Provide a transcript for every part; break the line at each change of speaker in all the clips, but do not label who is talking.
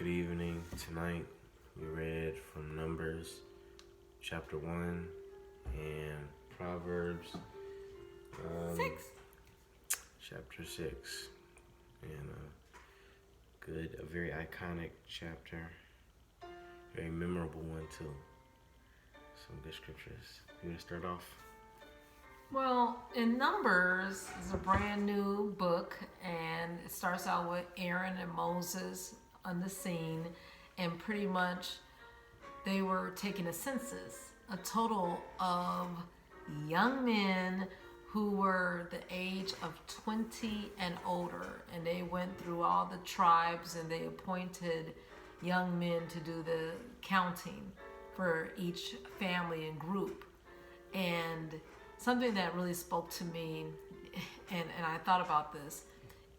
Good evening. Tonight we read from Numbers chapter 1 and Proverbs
6.
chapter 6. And a very iconic chapter, very memorable one too. Some good scriptures. You want to start off?
Well, in Numbers is a brand new book, and it starts out with Aaron and Moses on the scene, and pretty much they were taking a census, a total of young men who were the age of 20 and older, and they went through all the tribes and they appointed young men to do the counting for each family and group. And something that really spoke to me, and I thought about this,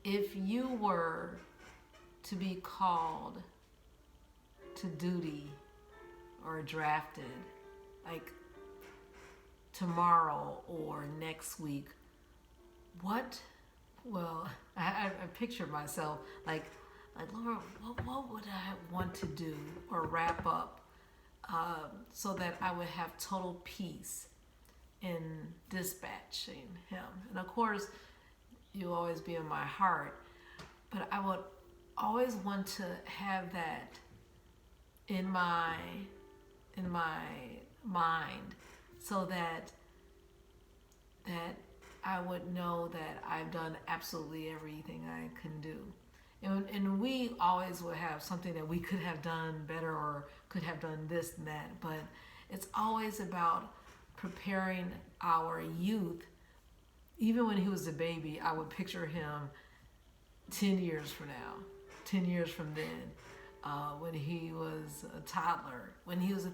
if you were to be called to duty or drafted, like tomorrow or next week, I pictured myself like Lord, what would I want to do or wrap up so that I would have total peace in dispatching him? And of course, you'll always be in my heart, but I would always want to have that in my mind, so that I would know that I've done absolutely everything I can do. And we always will have something that we could have done better or could have done this and that, but it's always about preparing our youth. Even when he was a baby, I would picture him 10 years from now, 10 years from then, when he was a toddler, when he was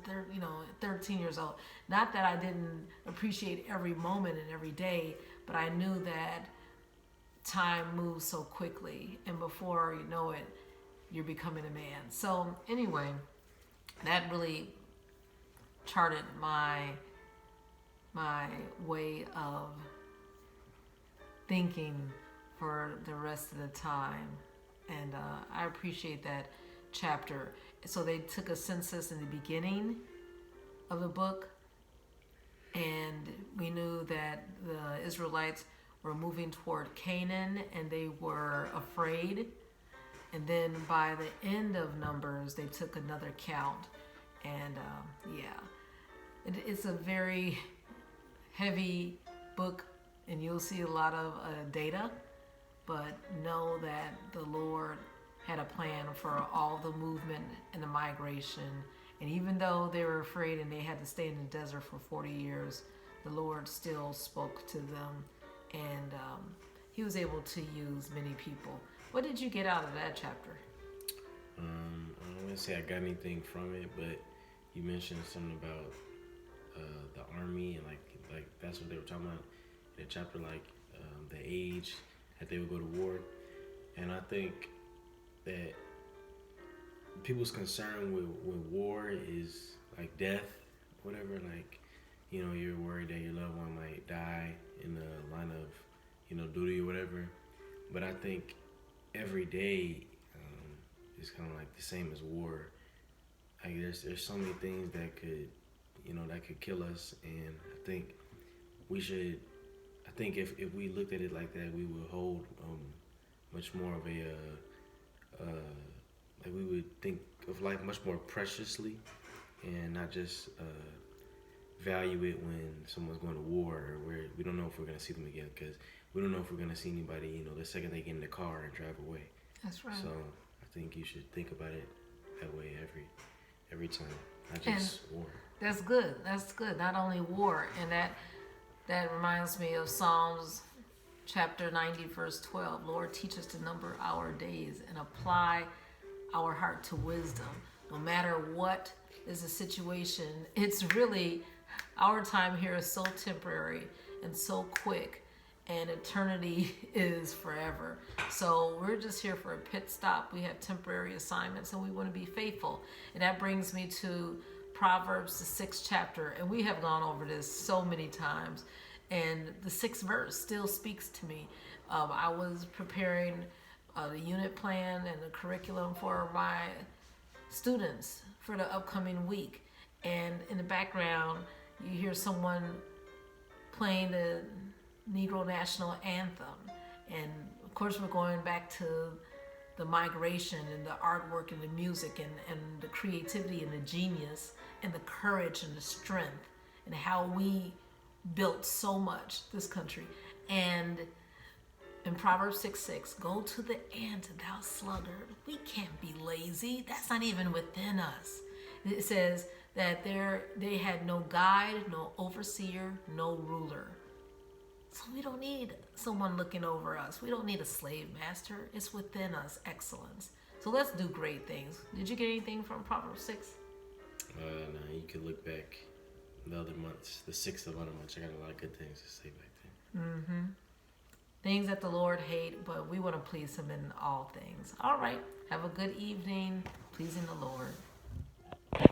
13 years old. Not that I didn't appreciate every moment and every day, but I knew that time moves so quickly, and before you know it, you're becoming a man. So anyway, that really charted my way of thinking for the rest of the time, and I appreciate that chapter. So they took a census in the beginning of the book, and we knew that the Israelites were moving toward Canaan and they were afraid. And then by the end of Numbers, they took another count, and it's a very heavy book, and you'll see a lot of data, but know that the Lord had a plan for all the movement and the migration. And even though they were afraid and they had to stay in the desert for 40 years, the Lord still spoke to them, and he was able to use many people. What did you get out of that chapter?
I don't want to say I got anything from it, but you mentioned something about the army, and like that's what they were talking about in the chapter, like the age that they would go to war. And I think that people's concern with war is like death, whatever. Like, you're worried that your loved one might die in the line of, duty or whatever. But I think every day is kind of like the same as war. Like there's so many things that could kill us, and I think we should. I think if we looked at it like that, we would hold much more of like we would think of life much more preciously, and not just value it when someone's going to war, or where we don't know if we're going to see them again, because we don't know if we're going to see anybody, the second they get in the car and drive away.
That's right.
So I think you should think about it that way every time, not just war.
That's good. That's good. Not only war, and that reminds me of Psalms chapter 90, verse 12. Lord, teach us to number our days and apply our heart to wisdom. No matter what is the situation, it's really, our time here is so temporary and so quick, and eternity is forever. So we're just here for a pit stop. We have temporary assignments, and we want to be faithful. And that brings me to Proverbs, the 6th chapter, and we have gone over this so many times, and the 6th verse still speaks to me. I was preparing the unit plan and the curriculum for my students for the upcoming week. And in the background, you hear someone playing the Negro National Anthem. And of course, we're going back to the migration and the artwork and the music and the creativity and the genius and the courage and the strength and how we built so much, this country. And in Proverbs 6:6, go to the ant, thou sluggard. We can't be lazy. That's not even within us. It says that they had no guide, no overseer, no ruler. So we don't need someone looking over us. We don't need a slave master. It's within us, excellence. So let's do great things. Did you get anything from Proverbs 6?
No, you could look back the other months, the 6th of other months. I got a lot of good things to say back then.
Things that the Lord hate, but we want to please him in all things. All right. Have a good evening, pleasing the Lord.